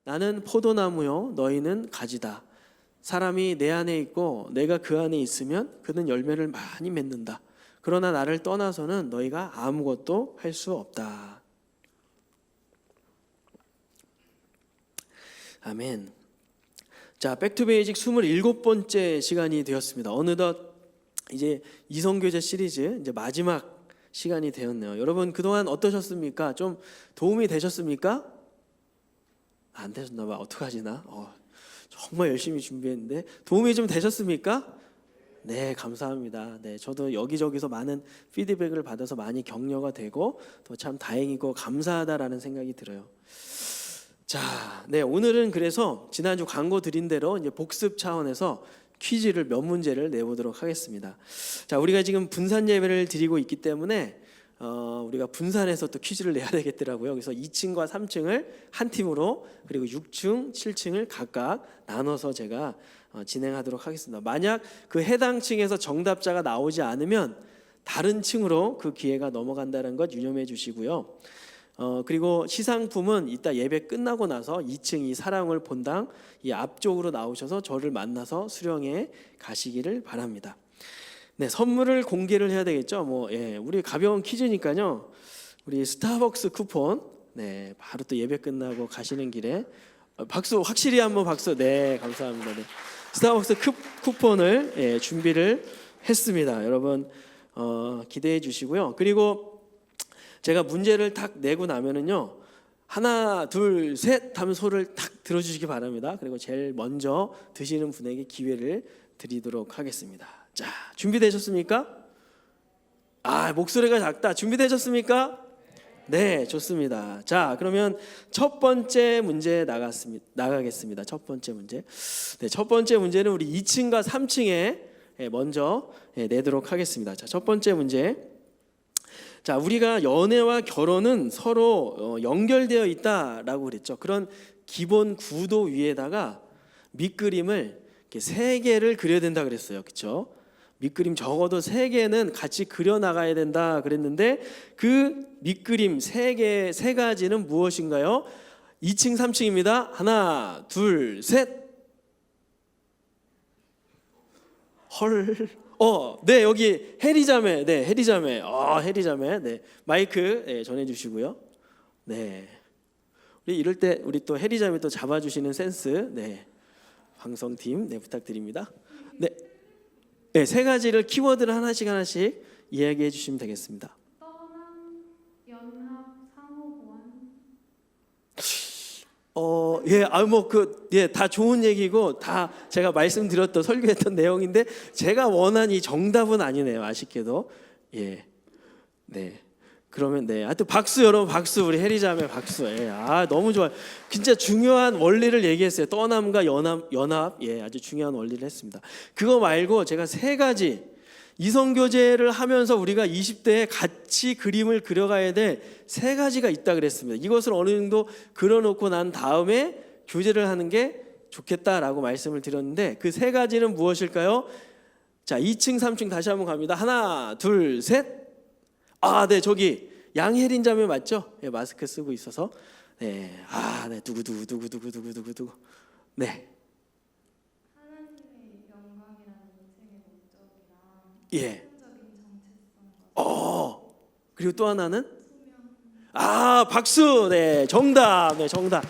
나는 포도나무요 너희는 가지다. 사람이 내 안에 있고 내가 그 안에 있으면 그는 열매를 많이 맺는다. 그러나 나를 떠나서는 너희가 아무것도 할 수 없다. 아멘. 자, 백투베이직 27번째 시간이 되었습니다. 어느덧 이제 이성교제 시리즈 이제 마지막 시간이 되었네요. 여러분 그동안 어떠셨습니까? 좀 도움이 되셨습니까? 안 되셨나 봐. 어떡하지 나? 정말 열심히 준비했는데 도움이 좀 되셨습니까? 네, 감사합니다. 네, 저도 여기저기서 많은 피드백을 받아서 많이 격려가 되고 또 참 다행이고 감사하다라는 생각이 들어요. 자, 네, 오늘은 그래서 지난주 광고 드린 대로 이제 복습 차원에서 퀴즈를 몇 문제를 내보도록 하겠습니다. 자, 우리가 지금 분산 예배를 드리고 있기 때문에 우리가 분산해서 또 퀴즈를 내야 되겠더라고요. 그래서 2층과 3층을 한 팀으로 그리고 6층, 7층을 각각 나눠서 제가 진행하도록 하겠습니다. 만약 그 해당 층에서 정답자가 나오지 않으면 다른 층으로 그 기회가 넘어간다는 것 유념해 주시고요. 그리고 시상품은 이따 예배 끝나고 나서 2층 이 사랑을 본당 이 앞쪽으로 나오셔서 저를 만나서 수령해 가시기를 바랍니다. 네, 선물을 공개를 해야 되겠죠. 우리 가벼운 퀴즈니까요. 우리 스타벅스 쿠폰, 네, 바로 또 예배 끝나고 가시는 길에 박수 확실히 한번 박수. 네, 감사합니다. 네. 스타벅스 쿠폰을 준비를 했습니다. 여러분 기대해 주시고요. 그리고 제가 문제를 딱 내고 나면은요, 하나, 둘, 셋 하면 소리를 딱 들어주시기 바랍니다. 그리고 제일 먼저 드시는 분에게 기회를 드리도록 하겠습니다. 자, 준비되셨습니까? 목소리가 작다. 준비되셨습니까? 네, 좋습니다. 자, 그러면 첫 번째 문제 나가겠습니다. 첫 번째 문제. 네, 첫 번째 문제는 우리 2층과 3층에 먼저 내도록 하겠습니다. 자, 첫 번째 문제. 자, 우리가 연애와 결혼은 서로 연결되어 있다라고 그랬죠. 그런 기본 구도 위에다가 밑그림을 이렇게 3개를 그려야 된다 그랬어요. 그렇죠? 밑그림 적어도 3개는 같이 그려 나가야 된다 그랬는데 그 밑그림 3개, 3가지는 무엇인가요? 2층, 3층입니다. 하나, 둘, 셋. 헐. 네, 여기 해리자매, 네, 해리자매, 해리자매, 네, 마이크 전해주시고요. 네, 우리 이럴 때 우리 또 해리자매 또 잡아주시는 센스, 네, 방송팀, 네, 부탁드립니다. 네, 네, 3가지를 키워드를 하나씩 이야기해 주시면 되겠습니다. 떠남, 연합, 상호보완. 다 좋은 얘기고 다 제가 말씀드렸던 설교했던 내용인데 제가 원한 이 정답은 아니네요. 아쉽게도. 네. 그러면 네. 하여튼 박수 여러분 박수 우리 해리자매 박수. 너무 좋아요. 진짜 중요한 원리를 얘기했어요. 떠남과 연합. 아주 중요한 원리를 했습니다. 그거 말고 제가 3가지 이성교제를 하면서 우리가 20대에 같이 그림을 그려가야 될 3가지가 있다 그랬습니다. 이것을 어느 정도 그려놓고 난 다음에 교제를 하는 게 좋겠다라고 말씀을 드렸는데 그 3가지는 무엇일까요? 자, 2층, 3층 다시 한번 갑니다. 하나, 둘, 셋. 네, 저기 양혜린 자매 맞죠? 네, 마스크 쓰고 있어서. 네, 네, 두구두구. 네. 그리고 또 하나는 박수. 네, 정답. 네, 정답.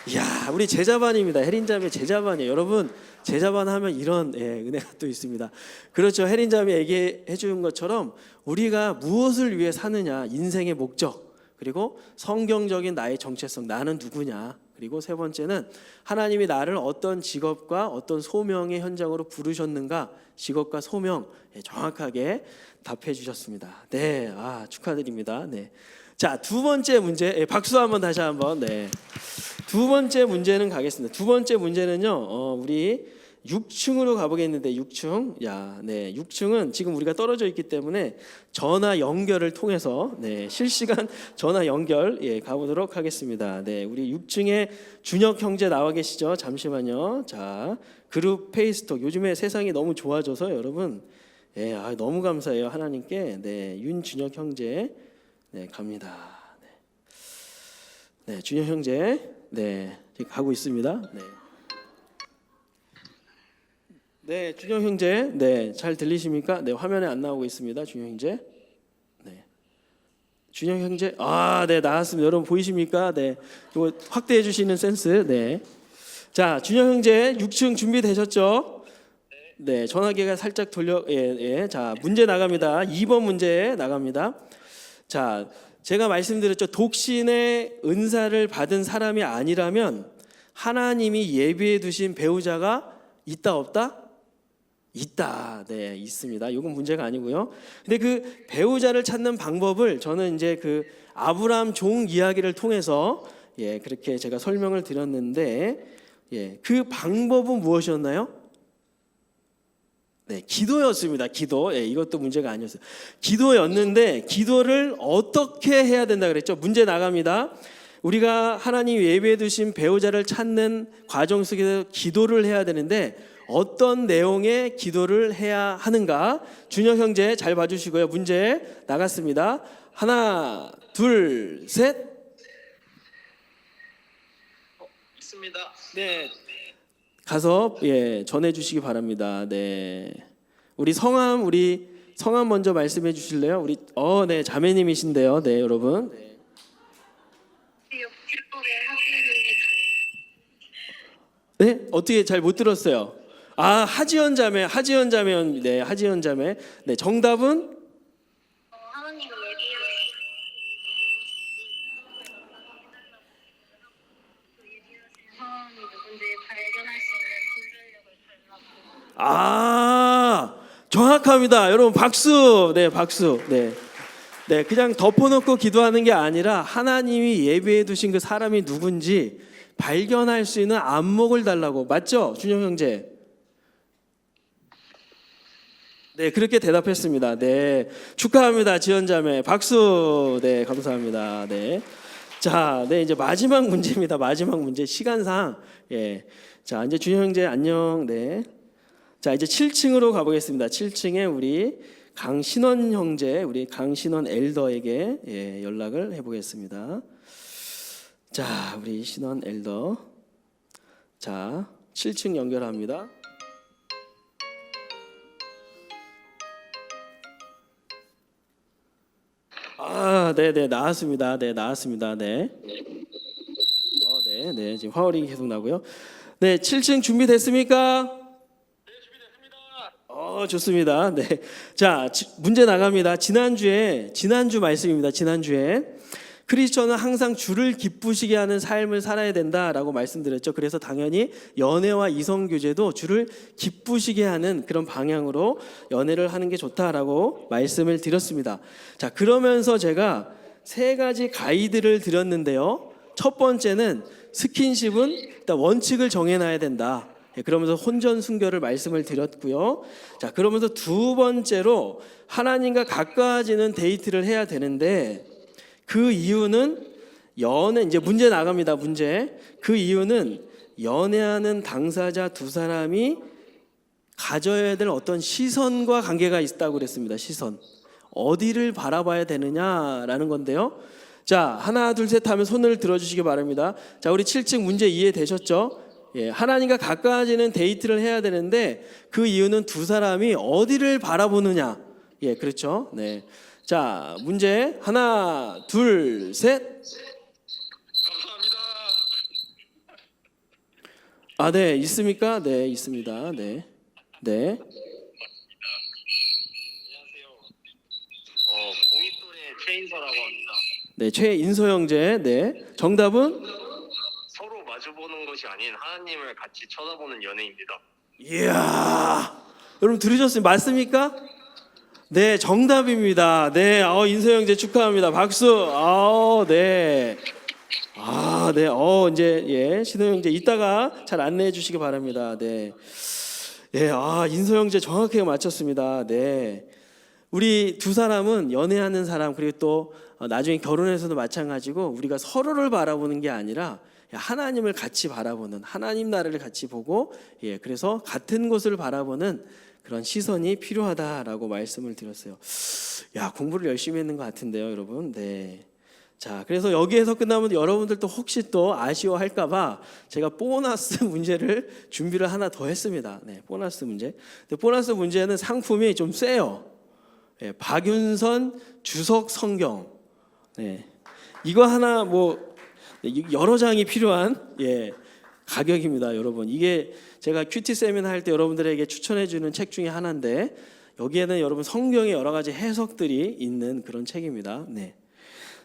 이야, 우리 제자반입니다. 혜린자매 제자반이에요. 여러분 제자반 하면 이런 은혜가 또 있습니다. 그렇죠. 혜린자매 얘기해 준 것처럼 우리가 무엇을 위해 사느냐, 인생의 목적, 그리고 성경적인 나의 정체성, 나는 누구냐, 그리고 3번째는 하나님이 나를 어떤 직업과 어떤 소명의 현장으로 부르셨는가, 직업과 소명 정확하게 답해 주셨습니다. 네, 축하드립니다. 네. 자, 2번째 문제, 박수 한번 다시 한번. 네. 2번째 문제는 가겠습니다. 2번째 문제는요, 우리 6층으로 가보겠는데 6층. 6층은 지금 우리가 떨어져 있기 때문에 전화 연결을 통해서 실시간 전화 연결 가보도록 하겠습니다. 네, 우리 6층에 준혁 형제 나와 계시죠? 잠시만요. 자, 그룹 페이스톡 요즘에 세상이 너무 좋아져서 여러분 너무 감사해요 하나님께. 네, 윤준혁 형제 갑니다. 네, 준혁 형제. 네, 지금 가고 있습니다. 네. 네, 준영 형제, 네, 잘 들리십니까? 네, 화면에 안 나오고 있습니다, 준영 형제. 네, 준영 형제, 네, 나왔습니다. 여러분 보이십니까? 네, 이거 확대해 주시는 센스. 네, 자, 준영 형제 6층 준비되셨죠? 네, 전화기가 살짝 자, 문제 나갑니다. 2번 문제 나갑니다. 자, 제가 말씀드렸죠. 독신의 은사를 받은 사람이 아니라면 하나님이 예비해 두신 배우자가 있다 없다? 있다. 네, 있습니다. 이건 문제가 아니고요. 근데 그 배우자를 찾는 방법을 저는 이제 그 아브라함 종 이야기를 통해서 그렇게 제가 설명을 드렸는데 그 방법은 무엇이었나요? 네, 기도였습니다. 기도. 이것도 문제가 아니었어요. 기도였는데 기도를 어떻게 해야 된다 그랬죠? 문제 나갑니다. 우리가 하나님 예비해 두신 배우자를 찾는 과정 속에서 기도를 해야 되는데 어떤 내용의 기도를 해야 하는가? 준영 형제 잘 봐주시고요. 문제 나갔습니다. 하나, 둘, 셋. 있습니다. 네. 가서 전해주시기 바랍니다. 네. 우리 성함 먼저 말씀해 주실래요? 우리 네, 자매님이신데요. 네, 여러분. 네. 네, 어떻게 잘 못 들었어요? 하지연 자매. 네, 하지연 자매. 네, 정답은 하나님 예비해 상황이 누군지 발견할 수 있는 분별력을 달라고. 정확합니다. 여러분 박수. 네, 박수. 네. 네, 그냥 덮어놓고 기도하는 게 아니라 하나님이 예비해 두신 그 사람이 누군지 발견할 수 있는 안목을 달라고. 맞죠? 준영 형제. 네, 그렇게 대답했습니다. 네, 축하합니다, 지연자매. 박수. 네, 감사합니다. 네, 자, 네, 이제 마지막 문제입니다. 마지막 문제 시간상. 자, 이제 준영 형제 안녕. 네, 자, 이제 7층으로 가보겠습니다. 7층에 우리 강신원 형제, 우리 강신원 엘더에게 연락을 해보겠습니다. 자, 우리 신원 엘더. 자, 7층 연결합니다. 네, 나왔습니다. 네, 나왔습니다. 네. 네, 지금 화어링이 계속 나고요. 네, 7층 준비됐습니까? 네, 준비됐습니다. 좋습니다. 네. 자, 문제 나갑니다. 지난주 말씀입니다. 지난주에 크리스천은 항상 주를 기쁘시게 하는 삶을 살아야 된다라고 말씀드렸죠. 그래서 당연히 연애와 이성 교제도 주를 기쁘시게 하는 그런 방향으로 연애를 하는 게 좋다라고 말씀을 드렸습니다. 자, 그러면서 제가 3가지 가이드를 드렸는데요. 첫 번째는 스킨십은 일단 원칙을 정해놔야 된다. 그러면서 혼전 순결을 말씀을 드렸고요. 자, 그러면서 두 번째로 하나님과 가까워지는 데이트를 해야 되는데 그 이유는 이제 문제 나갑니다. 문제. 그 이유는 연애하는 당사자 두 사람이 가져야 될 어떤 시선과 관계가 있다고 그랬습니다. 시선. 어디를 바라봐야 되느냐라는 건데요. 자, 하나, 둘, 셋 하면 손을 들어주시기 바랍니다. 자, 우리 7층 문제 이해되셨죠? 하나님과 가까워지는 데이트를 해야 되는데 그 이유는 두 사람이 어디를 바라보느냐. 그렇죠. 네. 자, 문제 하나, 둘, 셋. 감사합니다. 네, 있습니까? 네, 있습니다. 네. 네. 안녕하세요. 공익돌의 최인서라고 합니다. 네, 최인서 형제. 네. 정답은 서로 마주보는 것이 아닌 하나님을 같이 쳐다보는 연애입니다. 이야. 여러분 들으셨어요? 맞습니까? 네, 정답입니다. 네, 인서 형제 축하합니다. 박수. 네. 네. 이제 신호 형제 이따가 잘 안내해 주시기 바랍니다. 네. 인서 형제 정확하게 맞췄습니다. 네. 우리 두 사람은 연애하는 사람 그리고 또 나중에 결혼해서도 마찬가지고 우리가 서로를 바라보는 게 아니라 하나님을 같이 바라보는 하나님 나라를 같이 보고 그래서 같은 곳을 바라보는 그런 시선이 필요하다라고 말씀을 드렸어요. 공부를 열심히 했는 것 같은데요, 여러분. 네. 자, 그래서 여기에서 끝나면 여러분들도 혹시 또 아쉬워할까봐 제가 보너스 문제를 준비를 하나 더 했습니다. 네, 보너스 문제. 근데 보너스 문제는 상품이 좀 세요. 네, 박윤선 주석 성경. 네, 이거 하나 뭐 여러 장이 필요한 가격입니다, 여러분. 이게 제가 큐티 세미나 할 때 여러분들에게 추천해주는 책 중에 하나인데 여기에는 여러분 성경의 여러 가지 해석들이 있는 그런 책입니다. 네.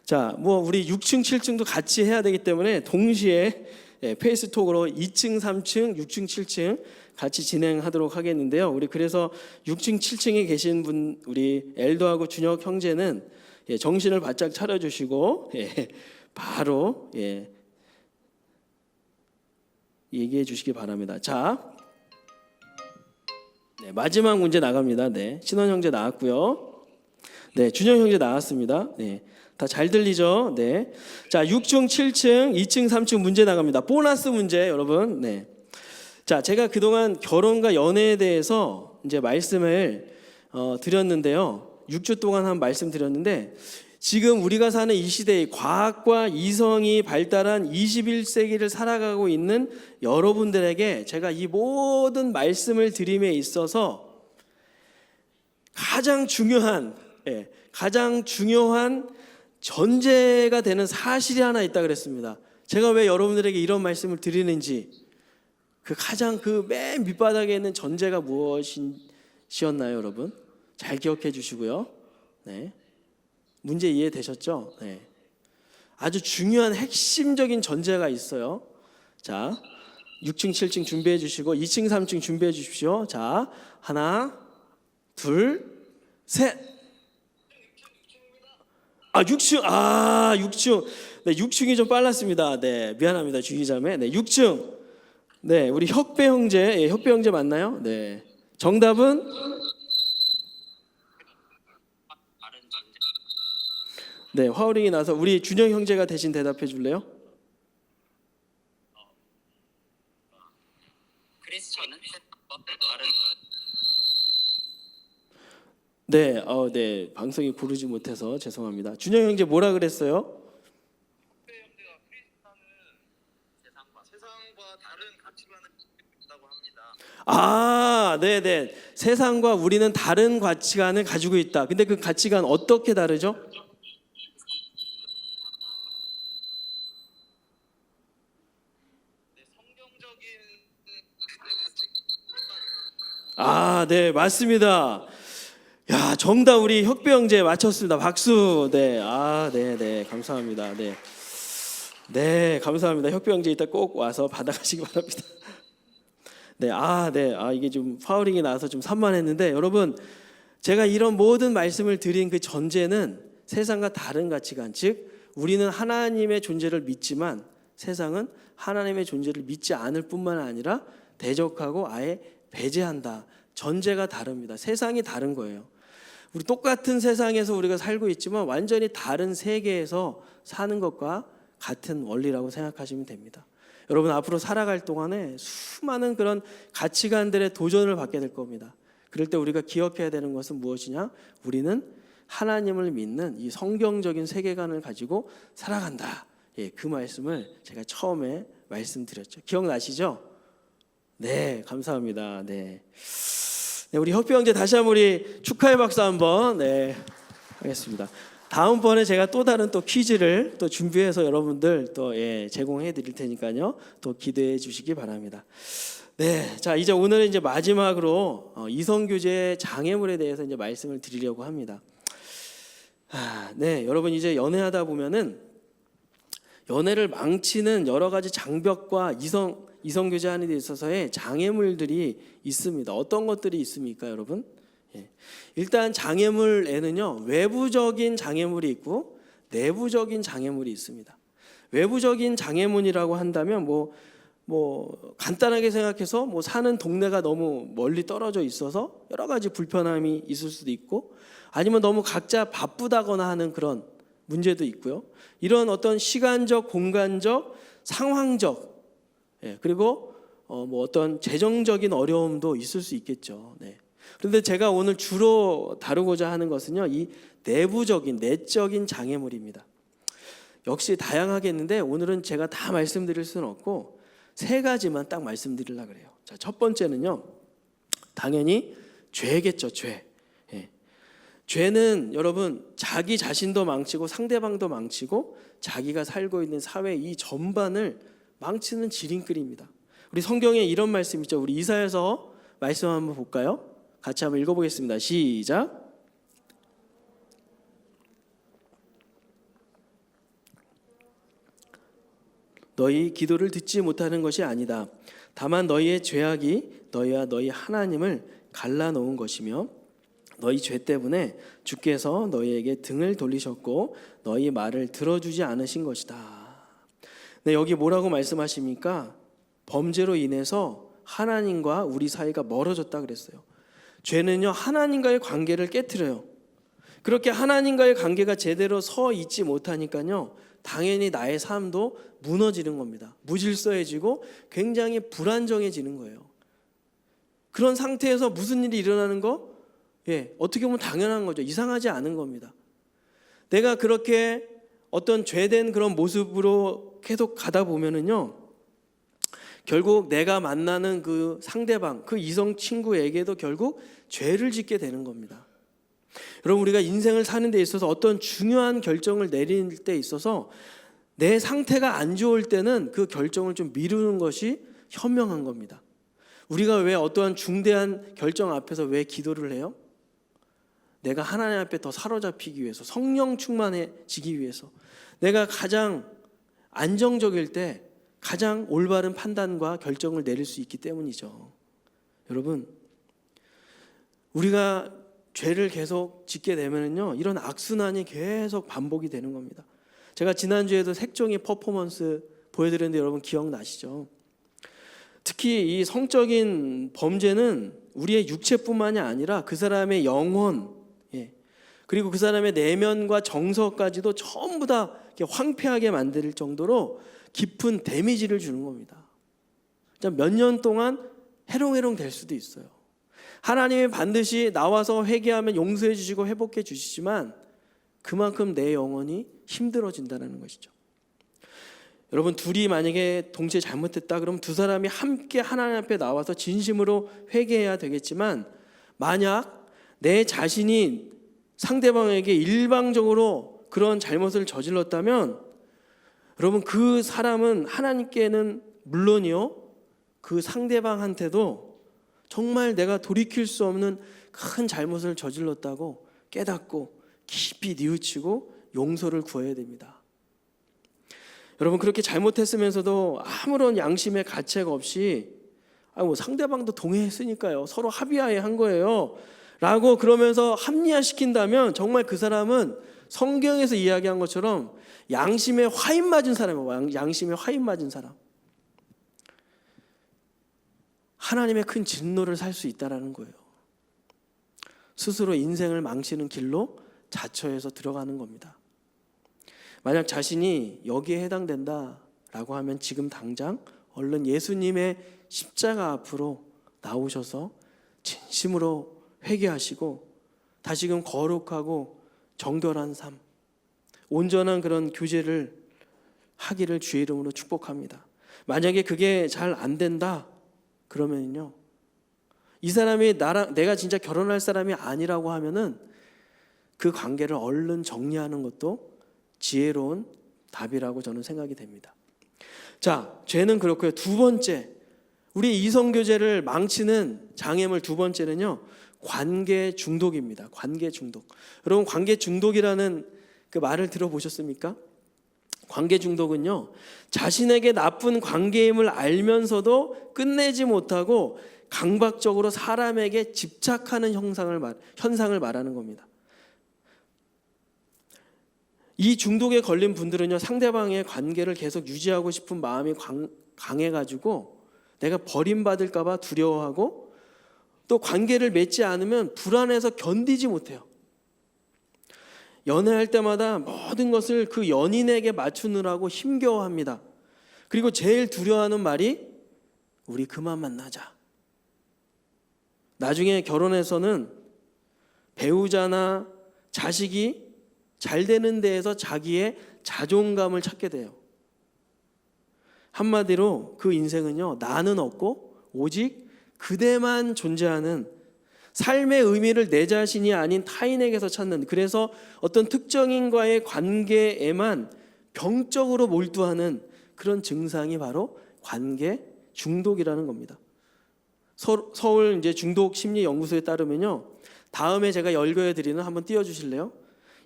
자, 뭐 우리 6층, 7층도 같이 해야 되기 때문에 동시에 페이스톡으로 2층, 3층, 6층, 7층 같이 진행하도록 하겠는데요. 우리 그래서 6층, 7층에 계신 분 우리 엘도하고 준혁 형제는 정신을 바짝 차려주시고 바로 얘기해 주시기 바랍니다. 자, 마지막 문제 나갑니다. 네, 신원 형제 나왔고요. 네, 준혁 형제 나왔습니다. 네. 다 잘 들리죠? 네. 자, 6층, 7층, 2층, 3층 문제 나갑니다. 보너스 문제, 여러분. 네. 자, 제가 그동안 결혼과 연애에 대해서 이제 말씀을 드렸는데요. 6주 동안 한 말씀 드렸는데 지금 우리가 사는 이 시대에 과학과 이성이 발달한 21세기를 살아가고 있는 여러분들에게 제가 이 모든 말씀을 드림에 있어서 가장 중요한 전제가 되는 사실이 하나 있다 그랬습니다. 제가 왜 여러분들에게 이런 말씀을 드리는지 가장 맨 밑바닥에 있는 전제가 무엇이었나요, 여러분? 잘 기억해 주시고요. 네. 문제 이해되셨죠? 네. 아주 중요한 핵심적인 전제가 있어요. 자, 6층, 7층 준비해 주시고 2층, 3층 준비해 주십시오. 자, 하나, 둘, 셋. 6층. 네, 6층이 좀 빨랐습니다. 네, 미안합니다, 주기자매. 네, 6층. 네, 우리 혁배 형제, 혁배 형제 맞나요? 네. 정답은 네, 화우링이 나서 우리 준영 형제가 대신 대답해 줄래요? 크리스천은 다른 네, 네, 방송이 고르지 못해서 죄송합니다. 준영 형제 뭐라 그랬어요? 세상과 다른 가치관을 가지고 있다고 합니다. 아, 네, 네. 세상과 우리는 다른 가치관을 가지고 있다. 근데 그 가치관 어떻게 다르죠? 성경적인 아, 네, 맞습니다. 야, 정답 우리 혁배 형제 맞췄습니다. 박수. 네, 네, 감사합니다. 네, 네, 감사합니다. 혁배 형제 이따 꼭 와서 받아가시기 바랍니다. 네, 이게 좀 파울링이 나와서 좀 산만했는데 여러분, 제가 이런 모든 말씀을 드린 그 전제는 세상과 다른 가치관, 즉 우리는 하나님의 존재를 믿지만 세상은 하나님의 존재를 믿지 않을 뿐만 아니라 대적하고 아예 배제한다. 전제가 다릅니다. 세상이 다른 거예요. 우리 똑같은 세상에서 우리가 살고 있지만 완전히 다른 세계에서 사는 것과 같은 원리라고 생각하시면 됩니다. 여러분 앞으로 살아갈 동안에 수많은 그런 가치관들의 도전을 받게 될 겁니다. 그럴 때 우리가 기억해야 되는 것은 무엇이냐? 우리는 하나님을 믿는 이 성경적인 세계관을 가지고 살아간다. 그 말씀을 제가 처음에 말씀드렸죠. 기억나시죠? 네, 감사합니다. 네, 우리 혁배 형제 다시 한번 우리 축하의 박수 한번 하겠습니다. 다음번에 제가 또 다른 퀴즈를 또 준비해서 여러분들 또 제공해 드릴 테니까요. 또 기대해 주시기 바랍니다. 네, 자 이제 오늘은 이제 마지막으로 이성교제의 장애물에 대해서 이제 말씀을 드리려고 합니다. 네, 여러분 이제 연애하다 보면은 연애를 망치는 여러 가지 장벽과 이성교제하는 데 있어서의 장애물들이 있습니다. 어떤 것들이 있습니까, 여러분? 일단 장애물에는요 외부적인 장애물이 있고 내부적인 장애물이 있습니다. 외부적인 장애물이라고 한다면 뭐 간단하게 생각해서 사는 동네가 너무 멀리 떨어져 있어서 여러 가지 불편함이 있을 수도 있고 아니면 너무 각자 바쁘다거나 하는 그런 문제도 있고요. 이런 어떤 시간적, 공간적, 상황적 그리고 어떤 재정적인 어려움도 있을 수 있겠죠. 네. 그런데 제가 오늘 주로 다루고자 하는 것은요, 이 내부적인, 내적인 장애물입니다. 역시 다양하겠는데 오늘은 제가 다 말씀드릴 수는 없고 세 가지만 딱 말씀드리려고 그래요. 자, 첫 번째는요. 당연히 죄겠죠, 죄. 예. 죄는 여러분 자기 자신도 망치고 상대방도 망치고 자기가 살고 있는 사회 이 전반을 망치는 지름길입니다. 우리 성경에 이런 말씀 있죠. 우리 이사야서 말씀 한번 볼까요? 같이 한번 읽어보겠습니다. 시작. 너희 기도를 듣지 못하는 것이 아니다. 다만 너희의 죄악이 너희와 너희 하나님을 갈라놓은 것이며 너희 죄 때문에 주께서 너희에게 등을 돌리셨고 너희 말을 들어주지 않으신 것이다. 네, 여기 뭐라고 말씀하십니까? 범죄로 인해서 하나님과 우리 사이가 멀어졌다 그랬어요. 죄는요 하나님과의 관계를 깨트려요. 그렇게 하나님과의 관계가 제대로 서 있지 못하니까요 당연히 나의 삶도 무너지는 겁니다. 무질서해지고 굉장히 불안정해지는 거예요. 그런 상태에서 무슨 일이 일어나는 거? 어떻게 보면 당연한 거죠. 이상하지 않은 겁니다. 내가 그렇게 어떤 죄된 그런 모습으로 계속 가다 보면은요, 결국 내가 만나는 그 상대방, 그 이성 친구에게도 결국 죄를 짓게 되는 겁니다. 여러분, 우리가 인생을 사는 데 있어서 어떤 중요한 결정을 내릴 때 있어서 내 상태가 안 좋을 때는 그 결정을 좀 미루는 것이 현명한 겁니다. 우리가 왜 어떠한 중대한 결정 앞에서 왜 기도를 해요? 내가 하나님 앞에 더 사로잡히기 위해서, 성령 충만해지기 위해서, 내가 가장 안정적일 때 가장 올바른 판단과 결정을 내릴 수 있기 때문이죠. 여러분, 우리가 죄를 계속 짓게 되면요 이런 악순환이 계속 반복이 되는 겁니다. 제가 지난주에도 색종이 퍼포먼스 보여드렸는데 여러분 기억나시죠? 특히 이 성적인 범죄는 우리의 육체뿐만이 아니라 그 사람의 영혼, 그리고 그 사람의 내면과 정서까지도 전부 다 황폐하게 만들 정도로 깊은 데미지를 주는 겁니다. 몇 년 동안 해롱해롱 될 수도 있어요. 하나님이 반드시 나와서 회개하면 용서해 주시고 회복해 주시지만 그만큼 내 영혼이 힘들어진다는 것이죠. 여러분, 둘이 만약에 동시에 잘못했다 그러면 두 사람이 함께 하나님 앞에 나와서 진심으로 회개해야 되겠지만, 만약 내 자신이 상대방에게 일방적으로 그런 잘못을 저질렀다면 여러분, 그 사람은 하나님께는 물론이요 그 상대방한테도 정말 내가 돌이킬 수 없는 큰 잘못을 저질렀다고 깨닫고 깊이 뉘우치고 용서를 구해야 됩니다. 여러분, 그렇게 잘못했으면서도 아무런 양심의 가책 없이 상대방도 동의했으니까요, 서로 합의하에 한 거예요 라고 그러면서 합리화시킨다면 정말 그 사람은 성경에서 이야기한 것처럼 양심에 화인 맞은 사람이에요. 양심에 화인 맞은 사람. 하나님의 큰 진노를 살 수 있다라는 거예요. 스스로 인생을 망치는 길로 자처해서 들어가는 겁니다. 만약 자신이 여기에 해당된다라고 하면 지금 당장 얼른 예수님의 십자가 앞으로 나오셔서 진심으로 회개하시고 다시금 거룩하고 정결한 삶, 온전한 그런 교제를 하기를 주의 이름으로 축복합니다. 만약에 그게 잘 안 된다 그러면요, 이 사람이 내가 진짜 결혼할 사람이 아니라고 하면은 그 관계를 얼른 정리하는 것도 지혜로운 답이라고 저는 생각이 됩니다. 자, 죄는 그렇고요. 두 번째, 우리 이성교제를 망치는 장애물 두 번째는요, 관계 중독입니다. 관계 중독. 여러분, 관계 중독이라는 그 말을 들어보셨습니까? 관계 중독은요, 자신에게 나쁜 관계임을 알면서도 끝내지 못하고 강박적으로 사람에게 집착하는 현상을 말하는 겁니다. 이 중독에 걸린 분들은요, 상대방의 관계를 계속 유지하고 싶은 마음이 강해가지고 내가 버림받을까 봐 두려워하고 또 관계를 맺지 않으면 불안해서 견디지 못해요. 연애할 때마다 모든 것을 그 연인에게 맞추느라고 힘겨워합니다. 그리고 제일 두려워하는 말이 우리 그만 만나자. 나중에 결혼해서는 배우자나 자식이 잘 되는 데에서 자기의 자존감을 찾게 돼요. 한마디로 그 인생은요, 나는 없고 오직 그대만 존재하는 삶의 의미를 내 자신이 아닌 타인에게서 찾는, 그래서 어떤 특정인과의 관계에만 병적으로 몰두하는 그런 증상이 바로 관계 중독이라는 겁니다. 서울 이제 중독 심리 연구소에 따르면요, 다음에 제가 열거해 드리는 한번 띄워 주실래요?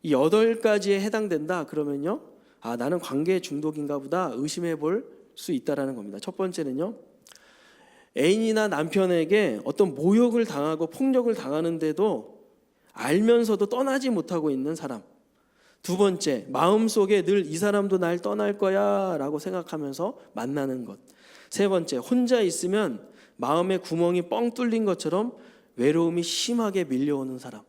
이 8가지에 해당된다 그러면요, 아, 나는 관계 중독인가 보다 의심해 볼 수 있다라는 겁니다. 첫 번째는요, 애인이나 남편에게 어떤 모욕을 당하고 폭력을 당하는데도 알면서도 떠나지 못하고 있는 사람. 두 번째, 마음속에 늘 이 사람도 날 떠날 거야 라고 생각하면서 만나는 것. 세 번째, 혼자 있으면 마음의 구멍이 뻥 뚫린 것처럼 외로움이 심하게 밀려오는 사람.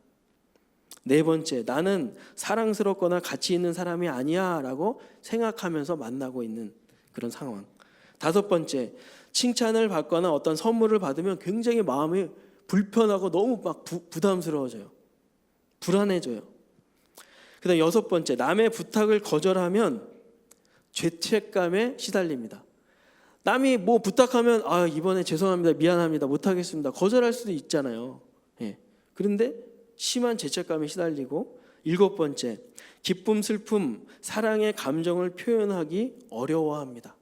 네 번째, 나는 사랑스럽거나 가치 있는 사람이 아니야 라고 생각하면서 만나고 있는 그런 상황. 다섯 번째, 칭찬을 받거나 어떤 선물을 받으면 굉장히 마음이 불편하고 너무 막 부담스러워져요. 불안해져요. 그다음 여섯 번째, 남의 부탁을 거절하면 죄책감에 시달립니다. 남이 뭐 부탁하면 아, 이번에 죄송합니다, 미안합니다, 못하겠습니다, 거절할 수도 있잖아요. 예. 그런데 심한 죄책감에 시달리고, 일곱 번째, 기쁨, 슬픔, 사랑의 감정을 표현하기 어려워합니다.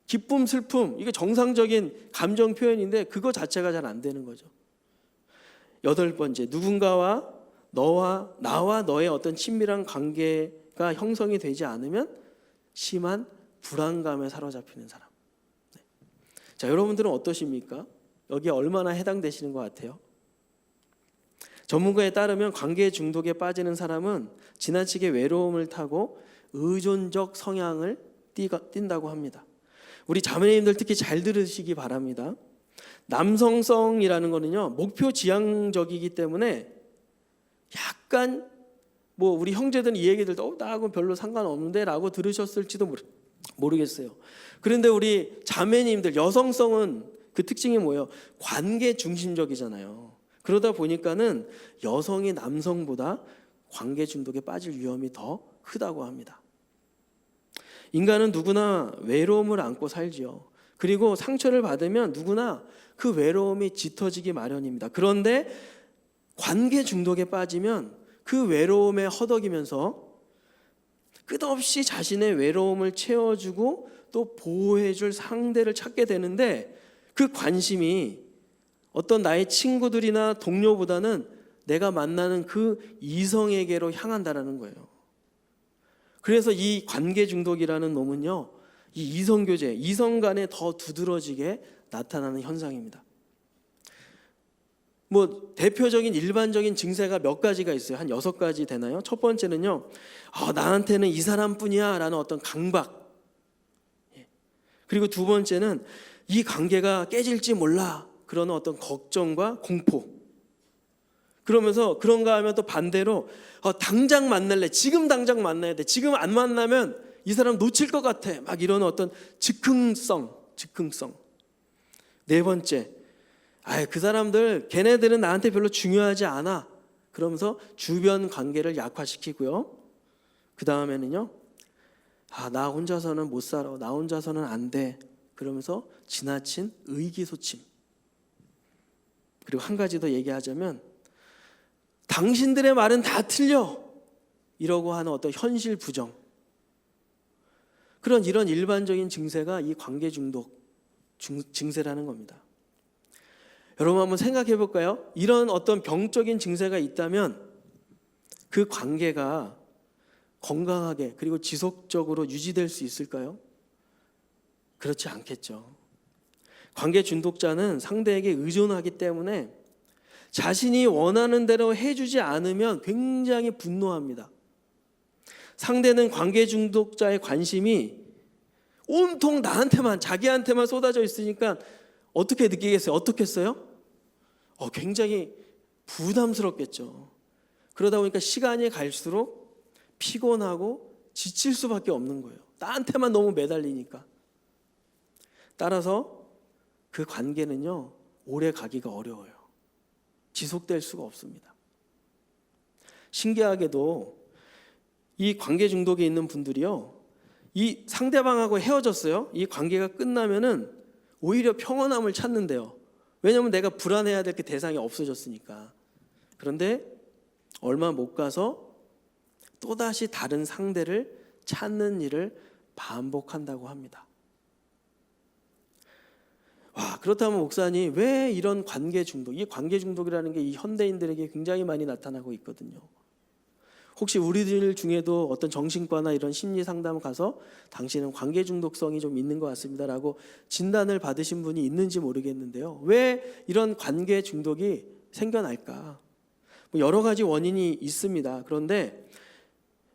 기쁨, 슬픔, 이게 정상적인 감정 표현인데 그거 자체가 잘 안 되는 거죠. 여덟 번째, 누군가와 나와 너의 어떤 친밀한 관계가 형성이 되지 않으면 심한 불안감에 사로잡히는 사람. 네. 자, 여러분들은 어떠십니까? 여기에 얼마나 해당되시는 것 같아요? 전문가에 따르면 관계 중독에 빠지는 사람은 지나치게 외로움을 타고 의존적 성향을 띈다고 합니다. 우리 자매님들 특히 잘 들으시기 바랍니다. 남성성이라는 거는요, 목표 지향적이기 때문에 약간 뭐 우리 형제들은 이 얘기들 나하고 별로 상관없는데 라고 들으셨을지도 모르겠어요. 그런데 우리 자매님들 여성성은 그 특징이 뭐예요? 관계 중심적이잖아요. 그러다 보니까는 여성이 남성보다 관계 중독에 빠질 위험이 더 크다고 합니다. 인간은 누구나 외로움을 안고 살지요. 그리고 상처를 받으면 누구나 그 외로움이 짙어지기 마련입니다. 그런데 관계 중독에 빠지면 그 외로움에 허덕이면서 끝없이 자신의 외로움을 채워주고 또 보호해줄 상대를 찾게 되는데, 그 관심이 어떤 나의 친구들이나 동료보다는 내가 만나는 그 이성에게로 향한다라는 거예요. 그래서 이 관계 중독이라는 놈은요, 이 이성교제, 이성 간에 더 두드러지게 나타나는 현상입니다. 뭐 대표적인 일반적인 증세가 몇 가지가 있어요. 한 6가지 되나요? 첫 번째는요, 나한테는 이 사람뿐이야 라는 어떤 강박. 그리고 두 번째는 이 관계가 깨질지 몰라 그러는 어떤 걱정과 공포. 그러면서 그런가 하면 또 반대로 당장 만날래, 지금 당장 만나야 돼, 지금 안 만나면 이 사람 놓칠 것 같아, 막 이런 어떤 즉흥성. 네 번째, 그 사람들 걔네들은 나한테 별로 중요하지 않아, 그러면서 주변 관계를 약화시키고요. 그 다음에는요, 나 혼자서는 못 살아, 나 혼자서는 안 돼, 그러면서 지나친 의기소침. 그리고 한 가지 더 얘기하자면, 당신들의 말은 다 틀려 이러고 하는 어떤 현실 부정. 이런 일반적인 증세가 이 관계 중독 증세라는 겁니다. 여러분 한번 생각해 볼까요? 이런 어떤 병적인 증세가 있다면 그 관계가 건강하게 그리고 지속적으로 유지될 수 있을까요? 그렇지 않겠죠. 관계 중독자는 상대에게 의존하기 때문에 자신이 원하는 대로 해주지 않으면 굉장히 분노합니다. 상대는 관계 중독자의 관심이 온통 나한테만, 자기한테만 쏟아져 있으니까 어떻게 느끼겠어요? 어떻겠어요? 굉장히 부담스럽겠죠. 그러다 보니까 시간이 갈수록 피곤하고 지칠 수밖에 없는 거예요. 나한테만 너무 매달리니까. 따라서 그 관계는요, 오래 가기가 어려워요. 지속될 수가 없습니다. 신기하게도 이 관계 중독에 있는 분들이요, 이 상대방하고 헤어졌어요. 이 관계가 끝나면은 오히려 평온함을 찾는데요. 왜냐하면 내가 불안해야 될 그 대상이 없어졌으니까. 그런데 얼마 못 가서 또다시 다른 상대를 찾는 일을 반복한다고 합니다. 와, 그렇다면 목사님, 왜 이런 관계 중독, 이 관계 중독이라는 게 이 현대인들에게 굉장히 많이 나타나고 있거든요. 혹시 우리들 중에도 어떤 정신과나 이런 심리 상담 가서 당신은 관계 중독성이 좀 있는 것 같습니다라고 진단을 받으신 분이 있는지 모르겠는데요. 왜 이런 관계 중독이 생겨날까? 뭐 여러 가지 원인이 있습니다. 그런데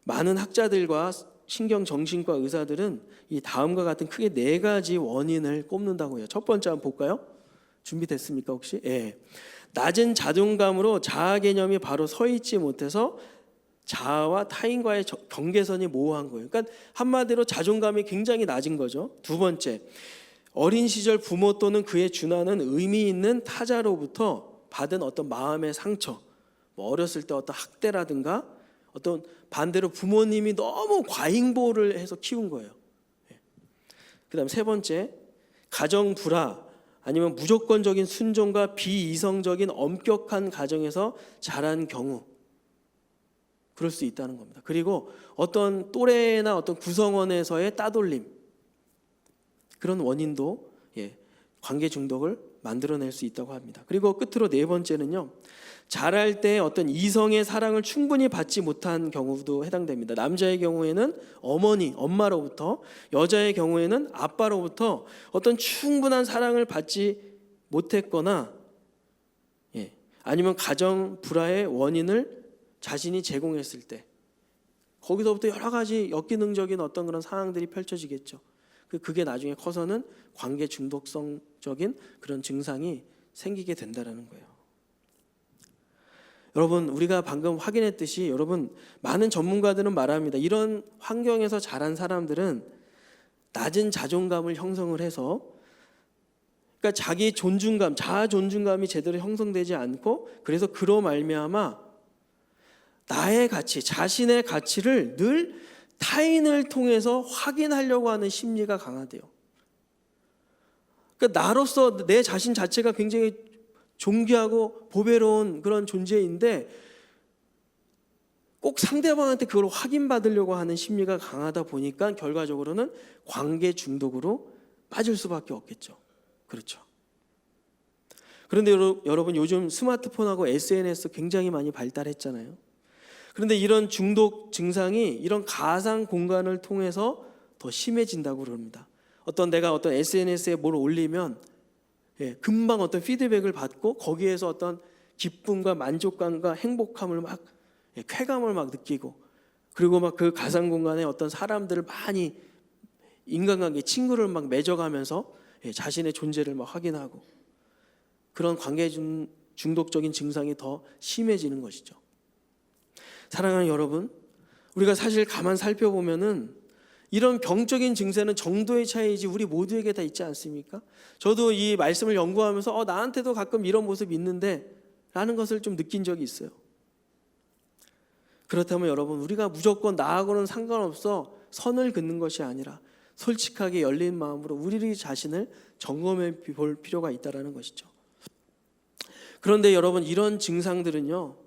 많은 학자들과 신경정신과 의사들은 이 다음과 같은 크게 4가지 원인을 꼽는다고 해요. 첫 번째 한번 볼까요? 준비됐습니까 혹시? 예. 낮은 자존감으로 자아 개념이 바로 서 있지 못해서 자아와 타인과의 경계선이 모호한 거예요. 그러니까 한마디로 자존감이 굉장히 낮은 거죠. 두 번째, 어린 시절 부모 또는 그에 준하는 의미 있는 타자로부터 받은 어떤 마음의 상처, 뭐 어렸을 때 어떤 학대라든가 어떤 반대로 부모님이 너무 과잉보호를 해서 키운 거예요. 그다음 세 번째, 가정 불화 아니면 무조건적인 순종과 비이성적인 엄격한 가정에서 자란 경우, 그럴 수 있다는 겁니다. 그리고 어떤 또래나 어떤 구성원에서의 따돌림, 그런 원인도 관계 중독을 만들어낼 수 있다고 합니다. 그리고 끝으로 4번째는요, 자랄 때 어떤 이성의 사랑을 충분히 받지 못한 경우도 해당됩니다. 남자의 경우에는 어머니, 엄마로부터, 여자의 경우에는 아빠로부터 어떤 충분한 사랑을 받지 못했거나, 아니면 가정 불화의 원인을 자신이 제공했을 때, 거기서부터 여러 가지 역기능적인 어떤 그런 상황들이 펼쳐지겠죠. 그게 나중에 커서는 관계 중독성적인 그런 증상이 생기게 된다는 거예요. 여러분, 우리가 방금 확인했듯이 여러분, 많은 전문가들은 말합니다. 이런 환경에서 자란 사람들은 낮은 자존감을 형성을 해서, 그러니까 자기 존중감, 자아 존중감이 제대로 형성되지 않고, 그래서 그로 말미암아 나의 가치, 자신의 가치를 늘 타인을 통해서 확인하려고 하는 심리가 강하대요. 그러니까 나로서 내 자신 자체가 굉장히 존귀하고 보배로운 그런 존재인데 꼭 상대방한테 그걸 확인받으려고 하는 심리가 강하다 보니까 결과적으로는 관계 중독으로 빠질 수밖에 없겠죠. 그렇죠. 그런데 여러분, 요즘 스마트폰하고 SNS 굉장히 많이 발달했잖아요. 그런데 이런 중독 증상이 이런 가상 공간을 통해서 더 심해진다고 그럽니다. 내가 어떤 SNS에 뭘 올리면 금방 어떤 피드백을 받고 거기에서 어떤 기쁨과 만족감과 행복함을 막, 쾌감을 막 느끼고, 그리고 막 그 가상 공간에 어떤 사람들을 많이 인간관계, 친구를 막 맺어가면서 자신의 존재를 막 확인하고, 그런 관계 중독적인 증상이 더 심해지는 것이죠. 사랑하는 여러분, 우리가 사실 가만 살펴보면은 이런 병적인 증세는 정도의 차이지 우리 모두에게 다 있지 않습니까? 저도 이 말씀을 연구하면서 나한테도 가끔 이런 모습이 있는데 라는 것을 좀 느낀 적이 있어요. 그렇다면 여러분, 우리가 무조건 나하고는 상관없어 선을 긋는 것이 아니라 솔직하게 열린 마음으로 우리 자신을 점검해 볼 필요가 있다는 것이죠. 그런데 여러분, 이런 증상들은요,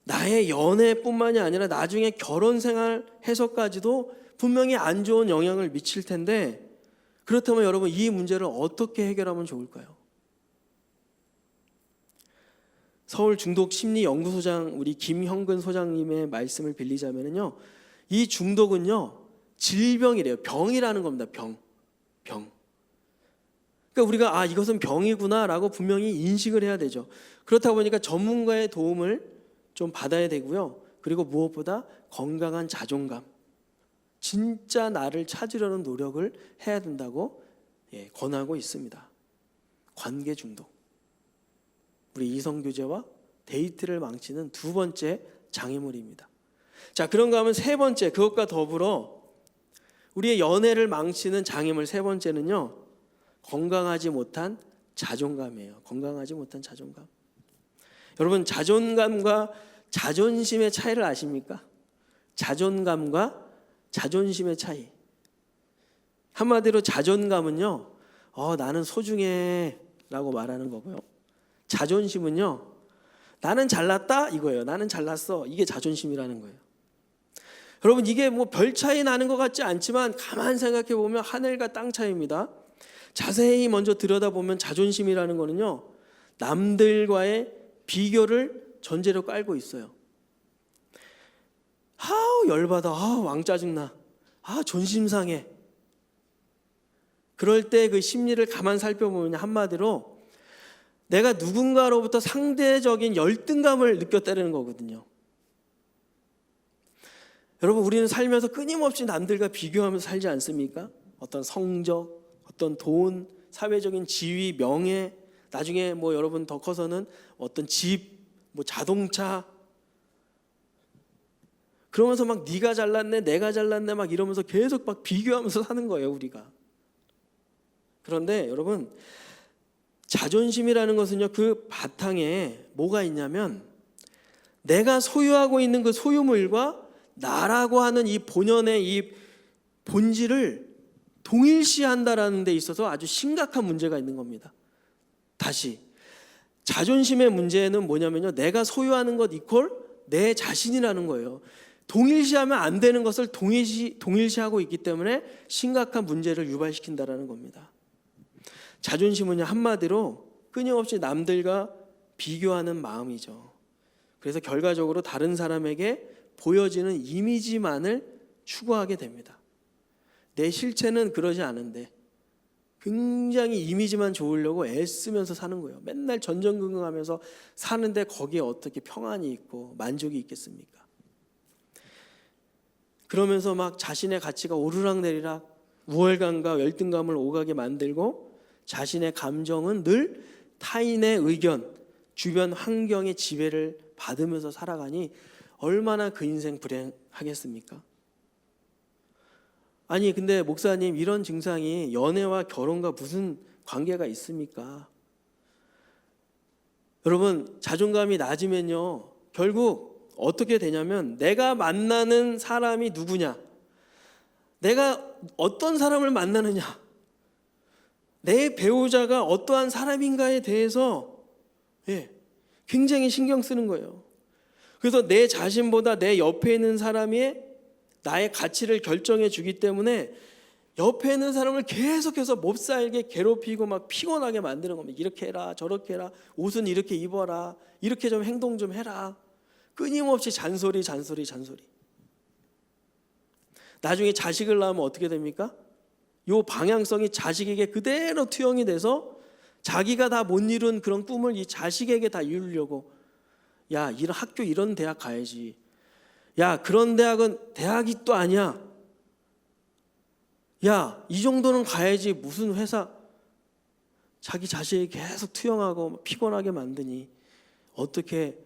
나의 연애뿐만이 아니라 나중에 결혼 생활에서까지도 분명히 안 좋은 영향을 미칠 텐데, 그렇다면 여러분, 이 문제를 어떻게 해결하면 좋을까요? 서울 중독심리연구소장 우리 김형근 소장님의 말씀을 빌리자면요, 이 중독은요 질병이래요. 병이라는 겁니다. 병. 그러니까 우리가 이것은 병이구나라고 분명히 인식을 해야 되죠. 그렇다 보니까 전문가의 도움을 좀 받아야 되고요. 그리고 무엇보다 건강한 자존감, 진짜 나를 찾으려는 노력을 해야 된다고 권하고 있습니다. 관계 중독, 우리 이성교제와 데이트를 망치는 2번째 장애물입니다. 자, 그런가 하면 3번째, 그것과 더불어 우리의 연애를 망치는 장애물 3번째는요, 건강하지 못한 자존감이에요. 건강하지 못한 자존감. 여러분, 자존감과 자존심의 차이를 아십니까? 자존감과 자존심의 차이. 한마디로 자존감은요, 나는 소중해 라고 말하는 거고요. 자존심은요, 나는 잘났다 이거예요. 나는 잘났어. 이게 자존심이라는 거예요. 여러분, 이게 뭐 별 차이 나는 것 같지 않지만 가만 생각해 보면 하늘과 땅 차이입니다. 자세히 먼저 들여다보면 자존심이라는 거는요, 남들과의 비교를 전제로 깔고 있어요. 열받아. 왕 짜증나. 존심 상해. 그럴 때 그 심리를 가만 살펴보면 한마디로 내가 누군가로부터 상대적인 열등감을 느꼈다는 거거든요. 여러분, 우리는 살면서 끊임없이 남들과 비교하면서 살지 않습니까? 어떤 성적, 어떤 돈, 사회적인 지위, 명예, 나중에 뭐 여러분 더 커서는 어떤 집, 뭐 자동차, 그러면서 막 네가 잘났네, 내가 잘났네 막 이러면서 계속 막 비교하면서 사는 거예요, 우리가. 그런데 여러분, 자존심이라는 것은요, 그 바탕에 뭐가 있냐면 내가 소유하고 있는 그 소유물과 나라고 하는 이 본연의 이 본질을 동일시한다라는 데 있어서 아주 심각한 문제가 있는 겁니다. 다시, 자존심의 문제는 뭐냐면요, 내가 소유하는 것 이퀄 내 자신이라는 거예요. 동일시하면 안 되는 것을 동일시하고 있기 때문에 심각한 문제를 유발시킨다라는 겁니다. 자존심은 한마디로 끊임없이 남들과 비교하는 마음이죠. 그래서 결과적으로 다른 사람에게 보여지는 이미지만을 추구하게 됩니다. 내 실체는 그러지 않은데 굉장히 이미지만 좋으려고 애쓰면서 사는 거예요. 맨날 전전긍긍하면서 사는데 거기에 어떻게 평안이 있고 만족이 있겠습니까? 그러면서 막 자신의 가치가 오르락내리락 우월감과 열등감을 오가게 만들고 자신의 감정은 늘 타인의 의견, 주변 환경의 지배를 받으면서 살아가니 얼마나 그 인생 불행하겠습니까? 아니 근데 목사님, 이런 증상이 연애와 결혼과 무슨 관계가 있습니까? 여러분, 자존감이 낮으면요, 결국 어떻게 되냐면 내가 만나는 사람이 누구냐, 내가 어떤 사람을 만나느냐, 내 배우자가 어떠한 사람인가에 대해서 굉장히 신경 쓰는 거예요. 그래서 내 자신보다 내 옆에 있는 사람이 나의 가치를 결정해 주기 때문에 옆에 있는 사람을 계속해서 몹살게 괴롭히고 막 피곤하게 만드는 겁니다. 이렇게 해라, 저렇게 해라, 옷은 이렇게 입어라, 이렇게 좀 행동 좀 해라. 끊임없이 잔소리. 나중에 자식을 낳으면 어떻게 됩니까? 요 방향성이 자식에게 그대로 투영이 돼서 자기가 다 못 이룬 그런 꿈을 이 자식에게 다 이루려고, 야, 이런 학교 이런 대학 가야지, 야, 그런 대학은 대학이 또 아니야, 야, 이 정도는 가야지, 무슨 회사, 자기 자식에게 계속 투영하고 피곤하게 만드니 어떻게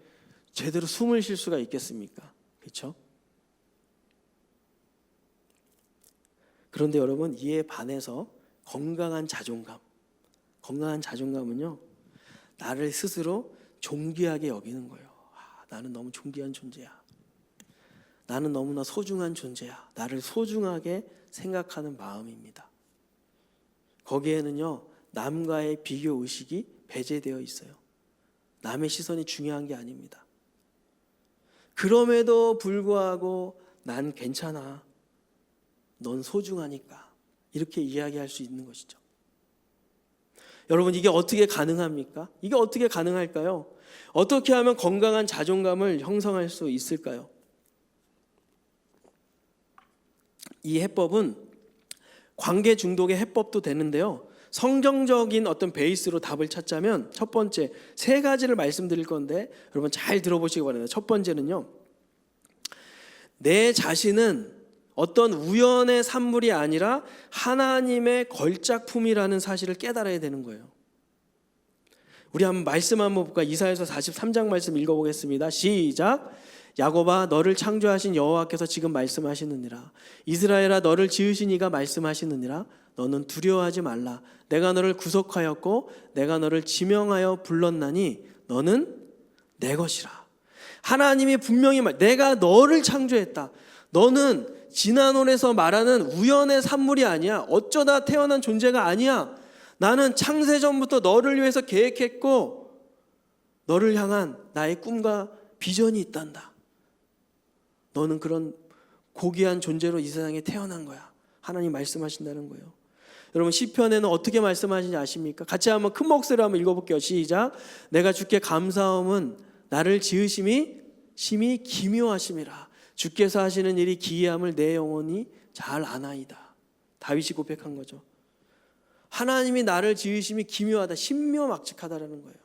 제대로 숨을 쉴 수가 있겠습니까? 그렇죠? 그런데 여러분, 이에 반해서 건강한 자존감은요, 나를 스스로 존귀하게 여기는 거예요. 나는 너무 존귀한 존재야. 나는 너무나 소중한 존재야. 나를 소중하게 생각하는 마음입니다. 거기에는요, 남과의 비교 의식이 배제되어 있어요. 남의 시선이 중요한 게 아닙니다. 그럼에도 불구하고 난 괜찮아, 넌 소중하니까, 이렇게 이야기할 수 있는 것이죠. 여러분, 이게 어떻게 가능합니까? 이게 어떻게 가능할까요? 어떻게 하면 건강한 자존감을 형성할 수 있을까요? 이 해법은 관계 중독의 해법도 되는데요, 성경적인 어떤 베이스로 답을 찾자면 첫 번째, 세 가지를 말씀드릴 건데 여러분 잘 들어보시기 바랍니다. 첫 번째는요, 내 자신은 어떤 우연의 산물이 아니라 하나님의 걸작품이라는 사실을 깨달아야 되는 거예요. 우리 한번 말씀 한번 볼까? 이사야서 43장 말씀 읽어보겠습니다. 시작. 야곱아, 너를 창조하신 여호와께서 지금 말씀하시느니라. 이스라엘아, 너를 지으신 이가 말씀하시느니라. 너는 두려워하지 말라. 내가 너를 구속하였고 내가 너를 지명하여 불렀나니 너는 내 것이라. 하나님이 분명히 내가 너를 창조했다. 너는 진화론에서 말하는 우연의 산물이 아니야. 어쩌다 태어난 존재가 아니야. 나는 창세전부터 너를 위해서 계획했고 너를 향한 나의 꿈과 비전이 있단다. 너는 그런 고귀한 존재로 이 세상에 태어난 거야. 하나님 말씀하신다는 거예요. 여러분 시편에는 어떻게 말씀하시는지 아십니까? 같이 한번 큰 목소리로 한번 읽어볼게요. 시작. 내가 주께 감사함은 나를 지으심이 심히 기묘하심이라. 주께서 하시는 일이 기이함을 내 영혼이 잘 아나이다. 다윗이 고백한 거죠. 하나님이 나를 지으심이 기묘하다, 신묘막측하다라는 거예요.